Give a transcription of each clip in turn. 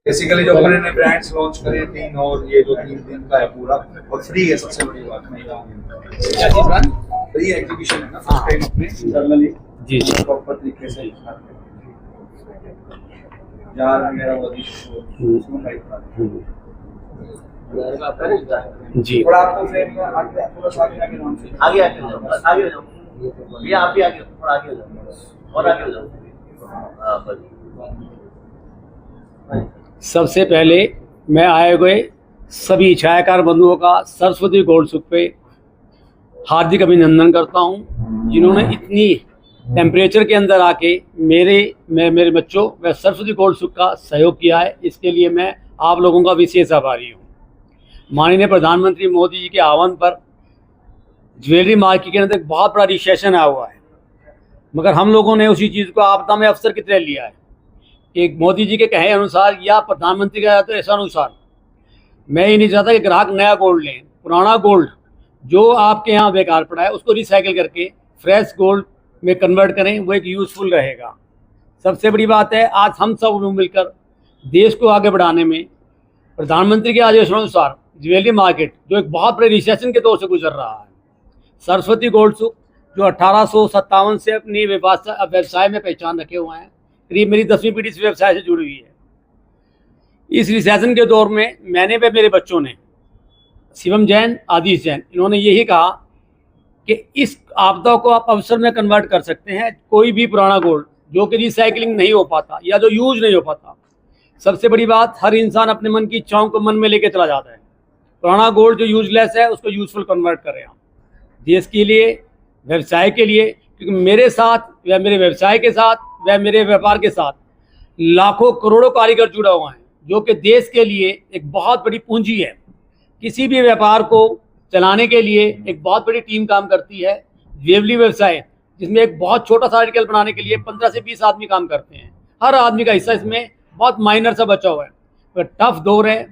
Basically जो अपने ने ब्रांड्स लॉन्च करे 3 और ये जो 3 दिन का है पूरा और फ्री है, सबसे बड़ी बात फ्री एग्जीबिशन है ना, फर्स्ट टाइम अपने इंटरनली जी प्रॉपर तरीके से यार मेरा वो जी थोड़ा आपको फ्रेम में आगे थोड़ा सा आगे नाम से आगे हो जाओ भैया, आप भी आगे थोड़ा आगे हो जाओ और आगे हो जाओ। हाँ बस। सबसे पहले मैं आए हुए सभी छायाकार बंधुओं का सरस्वती गोल्ड सुख पे हार्दिक अभिनंदन करता हूं, जिन्होंने इतनी टेम्परेचर के अंदर आके मेरे बच्चों व सरस्वती गोल्ड सुख का सहयोग किया है। इसके लिए मैं आप लोगों का विशेष आभारी हूं। माननीय प्रधानमंत्री मोदी जी के आह्वान पर ज्वेलरी मार्केट के अंदर एक बहुत बड़ा रिसेशन आया हुआ है, मगर हम लोगों ने उसी चीज़ को आपदा में अवसर की तरह लिया है। एक मोदी जी के कहे अनुसार या प्रधानमंत्री का तो ऐसा अनुसार मैं ये नहीं चाहता कि ग्राहक नया गोल्ड लें। पुराना गोल्ड जो आपके यहाँ बेकार पड़ा है उसको रिसाइकिल करके फ्रेश गोल्ड में कन्वर्ट करें, वो एक यूज़फुल रहेगा। सबसे बड़ी बात है, आज हम सब मिलकर देश को आगे बढ़ाने में प्रधानमंत्री के आदेशानुसार ज्वेलरी मार्केट जो एक बहुत बड़े रिसेशन के दौर से गुजर रहा है, सरस्वती गोल्ड सुख जो 1857 से अपनी व्यवसाय में पहचान रखे हुए हैं, करीब मेरी 10वीं पीढ़ी इस व्यवसाय से जुड़ी हुई है। इस रिसेशन के दौर में मैंने व मेरे बच्चों ने, शिवम जैन, आदिश जैन, इन्होंने यही कहा कि इस आपदा को आप अवसर में कन्वर्ट कर सकते हैं। कोई भी पुराना गोल्ड जो कि रिसाइकलिंग नहीं हो पाता या जो यूज नहीं हो पाता, सबसे बड़ी बात, हर इंसान अपने मन की इच्छाओं को मन में लेके चला जाता है। पुराना गोल्ड जो यूजलेस है उसको यूजफुल कन्वर्ट करें हम देश के लिए, व्यवसाय के लिए, क्योंकि मेरे साथ या मेरे व्यवसाय के साथ व मेरे व्यापार के साथ लाखों करोड़ों कारीगर जुड़ा हुआ है, जो कि देश के लिए एक बहुत बड़ी पूंजी है। किसी भी व्यापार को चलाने के लिए एक बहुत बड़ी टीम काम करती है। ज्वेलरी व्यवसाय जिसमें एक बहुत छोटा सा आर्टिकल बनाने के लिए 15 से 20 आदमी काम करते हैं। हर आदमी का हिस्सा इसमें बहुत माइनर सा बचा हुआ है। तो टफ दौर है,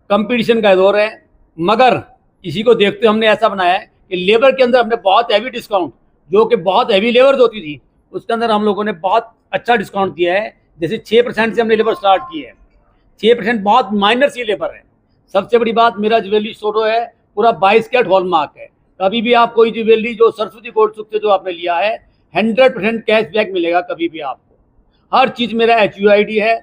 कंपटीशन का दौर है, मगर इसी को देखते हमने ऐसा बनाया है कि लेबर के अंदर हमने बहुत हैवी डिस्काउंट, जो कि बहुत हैवी लेबर होती थी, उसके अंदर हम लोगों ने बहुत अच्छा डिस्काउंट दिया है। जैसे 6% से हमने लेबर स्टार्ट की है। 6% बहुत माइनर सी लेबर है। सबसे बड़ी बात, मेरा ज्वेलरी स्टोर है पूरा 22 कैरेट हॉलमार्क है। कभी भी आप कोई ज्वेलरी जो सरस्वती गोल्ड सुख से जो आपने लिया है 100% कैशबैक मिलेगा। कभी भी आपको हर चीज़ मेरा HUID है,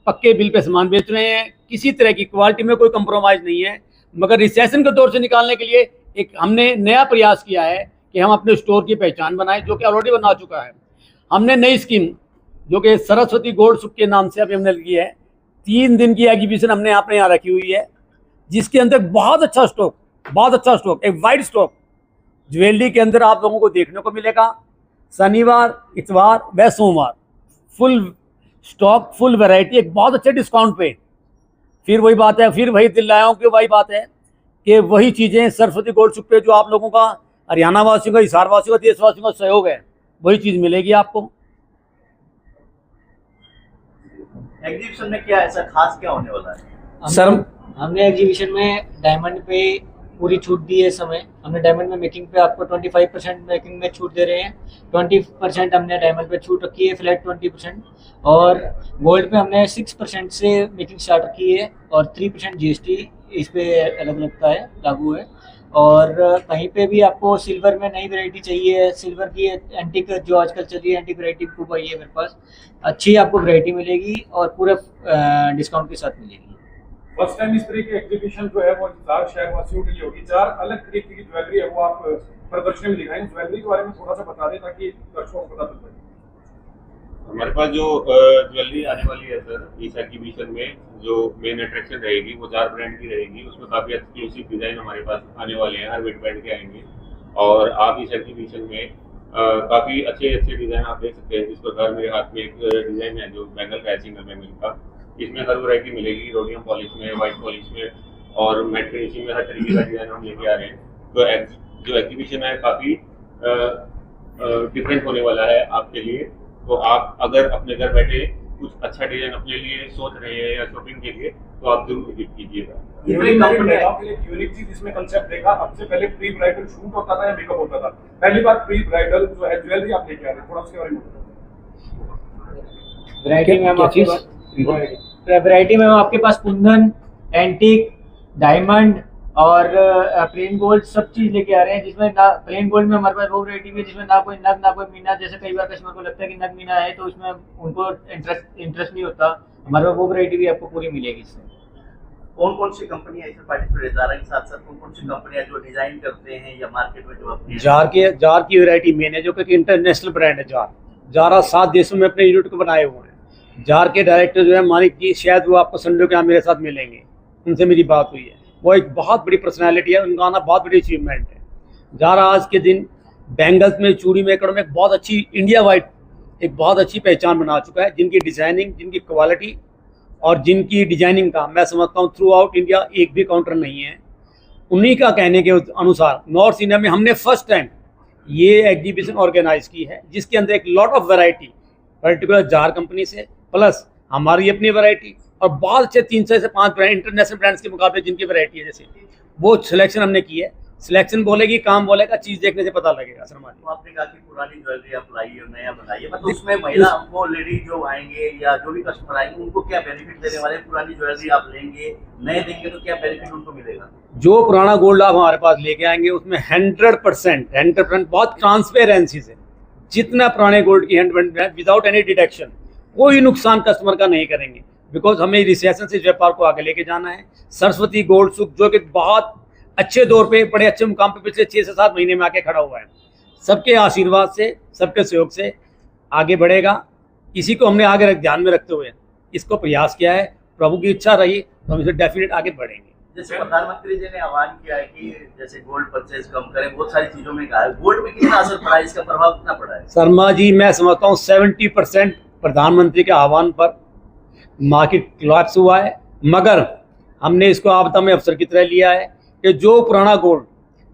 पक्के बिल पे सामान बेच रहे हैं, किसी तरह की क्वालिटी में कोई कंप्रोमाइज़ नहीं है। मगर रिसेशन के दौर से निकालने के लिए एक हमने नया प्रयास किया है कि हम अपने स्टोर की पहचान बनाएं, जो कि ऑलरेडी बना चुका है। हमने नई स्कीम जो कि सरस्वती गोल्ड सुख के नाम से अभी हमने की है, 3 दिन की एग्जीबिशन हमने अपने यहाँ रखी हुई है, जिसके अंदर बहुत अच्छा स्टॉक, एक वाइड स्टॉक ज्वेलरी के अंदर आप लोगों को देखने को मिलेगा। शनिवार, इतवार व सोमवार फुल स्टॉक, फुल वैरायटी, एक बहुत अच्छे डिस्काउंट पे। फिर वही बात है, फिर वही दिलायों की वही बात है कि वही चीज़ें सरस्वती गोल्ड सुख पे जो आप लोगों का, हरियाणा वासियों का, हिसार वासियों का, देशवासियों का सहयोग है, वही चीज़ मिलेगी आपको। एग्जीबिशन में क्या ऐसा खास क्या होने वाला है? सर, हमने एग्जीबिशन में डायमंड पे पूरी छूट दी है। इस समय हमने डायमंड में मेकिंग पे आपको 25% मेकिंग में छूट दे रहे हैं। 20% हमने डायमंड पे छूट रखी है, फ्लैट 20%। और गोल्ड पे हमने 6% से मेकिंग स्टार्ट की है और 3% GST इस पे अलग लगता है, लागू है। और कहीं पे भी आपको सिल्वर में नई वैरायटी चाहिए, सिल्वर की एंटीक जो आजकल चल रही है, एंटीक वैरायटी खूब आई है मेरे पास, अच्छी आपको वैरायटी मिलेगी और पूरे डिस्काउंट के साथ मिलेगी। फर्स्ट टाइम इस तरह की एग्जीबिशन जो है वो 4 शहर वासियों के लिए होगी। 4 अलग तरीके की ज्वेलरी है वो आप प्रदर्शनी में दिखाएं। ज्वेलरी के बारे में थोड़ा सा बता दें ताकि दर्शकों को पता चल जाए। हमारे पास जो ज्वेलरी आने वाली है सर, इस एग्जीबिशन में जो मेन अट्रैक्शन रहेगी वो 4 ब्रांड की रहेगी। उसमें काफ़ी एक्सक्लूसिव डिज़ाइन हमारे पास आने वाले हैं, हर वेट बैंड के आएंगे। और आप इस एग्जीबिशन में काफ़ी अच्छे डिज़ाइन आप देख सकते हैं। जिस प्रकार मेरे हाथ में एक डिज़ाइन है जो बैंगल का है, सिंगल बैंगल का, इसमें हर वैरायटी मिलेगी, रोडियम पॉलिश में, वाइट पॉलिश में और मैट फिनिशिंग में, हर तरीके का डिज़ाइन हम लेके आ रहे हैं। तो जो एग्जीबिशन है काफ़ी डिफरेंट होने वाला है आपके लिए। तो आप अगर अपने घर बैठे कुछ अच्छा डिजाइन अपने लिए सोच रहे हैं या शॉपिंग के लिए, तो आप जरूर विजिट कीजिएगा। यूनिक चीज इसमें कंसेप्ट देखा, अब से पहले प्री ब्राइडल शूट होता था या मेकअप होता था, पहली बार प्री ब्राइडल जो है ज्वेलरी आप लेके आ रहे हैं, थोड़ा उसके बारे में वैरायटी में हम आपके पास वैरायटी में आपके पास कुंदन, एंटीक, डायमंड और प्लेन गोल्ड सब चीज लेके आ रहे हैं, जिसमें ना प्लेन गोल्ड में हमारे पास वो वैरायटी भी है जिसमें ना कोई नग ना कोई मीना। जैसे कई बार कस्टमर को लगता है कि नग मीना है तो उसमें उनको इंटरेस्ट नहीं होता, हमारे पास वो वैरायटी भी आपको पूरी मिलेगी इसमें। कौन कौन सी कंपनियां इसमें पार्टिसिपेट ज़ारा के साथ साथ कौन कौन सी कंपनियां जो डिजाइन करते हैं या मार्केट में जो अपनी जार की वैरायटी मेन है, जो कि इंटरनेशनल ब्रांड है। जारा 7 देशों में अपने यूनिट को बनाए हुए हैं। जार के डायरेक्टर जो है मालिक जी, शायद वो आपको संडे के यहाँ मेरे साथ मिलेंगे, उनसे मेरी बात हुई है। वो एक बहुत बड़ी पर्सनैलिटी है, उनका आना बहुत बड़ी अचीवमेंट है। जारा आज के दिन बैंगल्स में, चूड़ी मेकड़ में एक बहुत अच्छी इंडिया वाइड एक बहुत अच्छी पहचान बना चुका है, जिनकी डिज़ाइनिंग, जिनकी क्वालिटी और जिनकी डिजाइनिंग का मैं समझता हूँ थ्रू आउट इंडिया एक भी काउंटर नहीं है। उन्हीं का कहने के अनुसार नॉर्थ इंडिया में हमने फर्स्ट टाइम ये एग्जीबिशन ऑर्गेनाइज की है, जिसके अंदर एक lot of variety particular jar company से प्लस हमारी अपनी वैरायटी और बहुत अच्छे 3 से 5 ब्रांड इंटरनेशनल ब्रांड्स के मुकाबले जिनकी वैरायटी है, जैसे वो सिलेक्शन हमने की है। सिलेक्शन बोलेगी, काम बोलेगा, चीज़ देखने से पता लगेगा। शर्मा जी, तो आपने कहा कि पुरानी ज्वेलरी आप लाई और नया बनाइए, मतलब उसमें महिला वो लेडी जो आएंगे या जो भी कस्टमर आएंगे उनको क्या बेनिफिट देने वाले? पुरानी ज्वेलरी आप लेंगे, नए देंगे तो क्या बेनिफिट उनको मिलेगा? जो पुराना गोल्ड आप हमारे पास लेके आएंगे उसमें 100% बहुत ट्रांसपेरेंसी से जितना पुराने गोल्ड की 100% विदाउट एनी डिडक्शन, कोई नुकसान कस्टमर का नहीं करेंगे। बिकॉज हमें रिसेशन से व्यापार को आगे लेके जाना है। सरस्वती गोल्ड सुख जो कि बहुत अच्छे दौर पे, बड़े अच्छे मुकाम पे पिछले 6 से 7 महीने में आके खड़ा हुआ है, सबके आशीर्वाद से, सबके सहयोग से आगे बढ़ेगा। इसी को हमने आगे ध्यान में रखते हुए इसको प्रयास किया है। प्रभु की इच्छा रही तो हम इसे डेफिनेट आगे बढ़ेंगे। जैसे प्रधानमंत्री जी ने आह्वान किया है कि जैसे गोल्ड परचेज कम करें, बहुत सारी चीजों में कहा है, गोल्ड में कितना असर पड़ा है, इसका प्रभाव कितना पड़ा है? शर्मा जी, मैं समझता हूँ 70% प्रधानमंत्री के आह्वान पर मार्केट कोलैप्स हुआ है, मगर हमने इसको आपदा में अवसर की तरह लिया है कि जो पुराना गोल्ड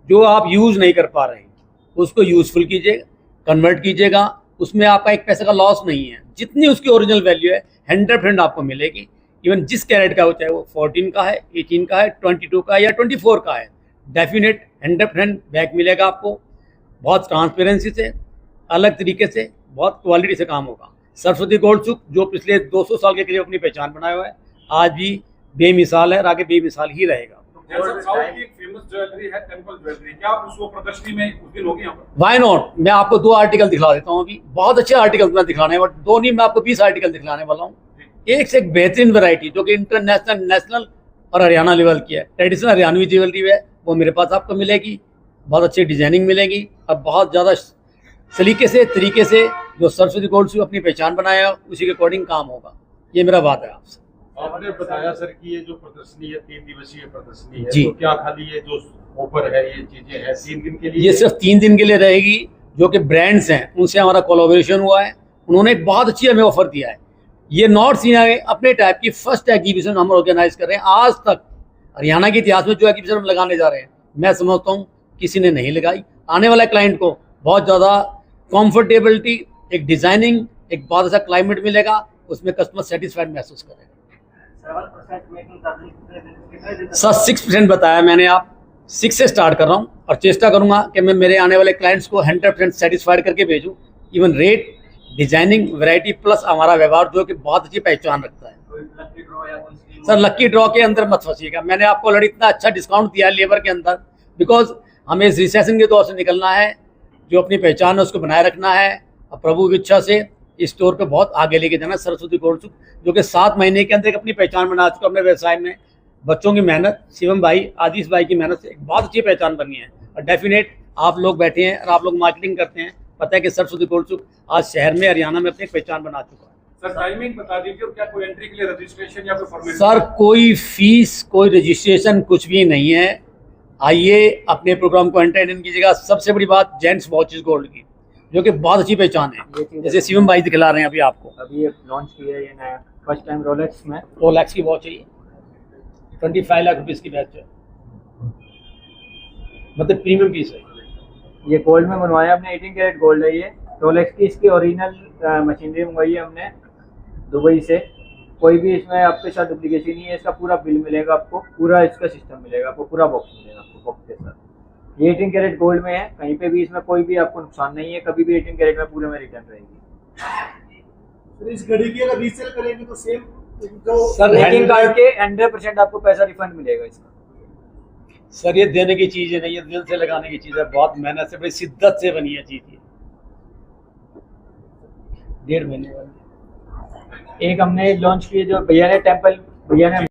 जो आप यूज़ नहीं कर पा रहे हैं उसको यूज़फुल कीजिएगा, कन्वर्ट कीजिएगा, उसमें आपका एक पैसे का लॉस नहीं है। जितनी उसकी ओरिजिनल वैल्यू है 100% आपको मिलेगी। इवन जिस कैरेट का हो, चाहे वो 14 का है, 18 का है, 22 का है या 24 का है, डेफिनेट 100% बैक मिलेगा आपको। बहुत ट्रांसपेरेंसी से, अलग तरीके से, बहुत क्वालिटी से काम होगा। सरस्वती गोल्ड सुख जो पिछले 200 साल के करीब अपनी पहचान बनाया हुआ है, आज भी बेमिसाल है और आगे बेमिसाल ही रहेगा। जैसे साउथ की एक फेमस ज्वेलरी है टेम्पल ज्वेलरी, क्या आप उसको प्रदर्शनी में उस दिन होगी यहाँ पर? Why not. मैं आपको 2 आर्टिकल दिखला देता हूँ अभी, बहुत अच्छे आर्टिकल मैं दिखलाने वाला, 2 नहीं मैं आपको 20 आर्टिकल दिखलाने वाला हूँ। एक से एक बेहतरीन वैरायटी जो कि इंटरनेशनल, नेशनल और हरियाणा लेवल की है। ट्रेडिशनल हरियाणवी ज्वेलरी है वो मेरे पास आपको मिलेगी, बहुत अच्छी डिजाइनिंग मिलेगी और बहुत ज़्यादा सलीके से, तरीके से जो सरस्वती गोल्ड से अपनी पहचान बनाया उसी के अकॉर्डिंग काम होगा। ये मेरा बात है आपसे। आपने बताया सर कि ये जो प्रदर्शनी है 3 दिवसीय प्रदर्शनी है, जी। तो क्या खाली ये जो ऑफर है, ये चीजें हैं 3 दिन के लिए? ये सिर्फ 3 दिन के लिए रहेगी। जो कि ब्रांड्स हैं उनसे हमारा कोलैबोरेशन हुआ है, उन्होंने एक बहुत अच्छी हमें ऑफर दिया है। ये नॉर्थ इंडिया में अपने टाइप की फर्स्ट एग्जीबिशन हम ऑर्गेनाइज कर रहे हैं। आज तक हरियाणा के इतिहास में जो एग्जीबिशन हम लगाने जा रहे हैं, मैं समझता हूँ किसी ने नहीं लगाई। आने वाले क्लाइंट को बहुत ज़्यादा कंफर्टेबिलिटी, एक डिजाइनिंग, एक बहुत अच्छा क्लाइमेट मिलेगा, उसमें कस्टमर सेटिस्फाइड महसूस करेगा। 6% बताया मैंने, आप 6 से स्टार्ट कर रहा हूँ और चेष्टा करूँगा कि मैं मेरे आने वाले क्लाइंट्स को 100% सेटिस्फाइड करके भेजूँ। Even rate, designing, variety plus हमारा व्यवहार जो कि बहुत अच्छी पहचान रखता है। सर लक्की ड्रॉ के अंदर मत फंसिएगा, मैंने आपको ऑलरेडी इतना अच्छा डिस्काउंट दिया है लेबर के अंदर, बिकॉज हमें इस रिसेशन के दौर से निकलना है। जो अपनी पहचान है उसको बनाए रखना है और प्रभु की इच्छा से इस स्टोर पे बहुत आगे लेके जाना। सरस्वती गोल्ड सुख जो कि 7 महीने के अंदर एक अपनी पहचान बना चुका अपने व्यवसाय में। बच्चों की मेहनत, शिवम भाई, आदिश भाई की मेहनत से एक बहुत अच्छी पहचान बनी है और डेफिनेट आप लोग बैठे हैं और आप लोग मार्केटिंग करते हैं, पता है कि सरस्वती गोल्ड सुख आज शहर में, हरियाणा में अपनी पहचान बना चुका है। सर टाइमिंग बता दीजिए, और क्या कोई एंट्री के लिए रजिस्ट्रेशन या कोई फॉर्मेलिटी? सर कोई फीस, कोई रजिस्ट्रेशन कुछ भी नहीं है। आइए अपने प्रोग्राम को एंटरटेन कीजिएगा। सबसे बड़ी बात जेंट्स वॉचेस गोल्ड की जो कि बहुत अच्छी पहचान है, जैसे शिवम भाई दिखला रहे हैं अभी आपको। अभी ये लॉन्च किया है, ये नया फर्स्ट टाइम रोलेक्स में। रोलेक्स की वॉच है ये, 25 लाख रुपीज़ की वॉच है, मतलब प्रीमियम पीस है। ये गोल्ड में बनवाया हमने, 18 कैरेट गोल्ड है ये। रोलेक्स की इसकी ओरिजिनल मशीनरी मंगवाई है हमने दुबई से। कोई भी इसमें आपके साथ डुप्लीकेशन नहीं है। इसका पूरा बिल मिलेगा आपको, पूरा इसका सिस्टम मिलेगा आपको, पूरा बॉक्स मिलेगा आपको बॉक्स के साथ। ये 18 कैरेट गोल्ड में है, कहीं पे भी इसमें कोई भी आपको नुकसान नहीं है। कभी भी 18 कैरेट में पूरे में रिटर्न रहेगी। इस घड़ी की अगर रीसेल करेंगे तो सेम सर मेकिंग कार्ड के 100% आपको पैसा रिफंड मिलेगा इसका। सर ये देने की चीज है नहीं, ये दिल से लगाने की चीज है, बहुत मेहनत से, बड़ी शिद्दत से बनी है चीज ये। 1.5 महीने वाली एक हमने लॉन्च किए जो भैया ने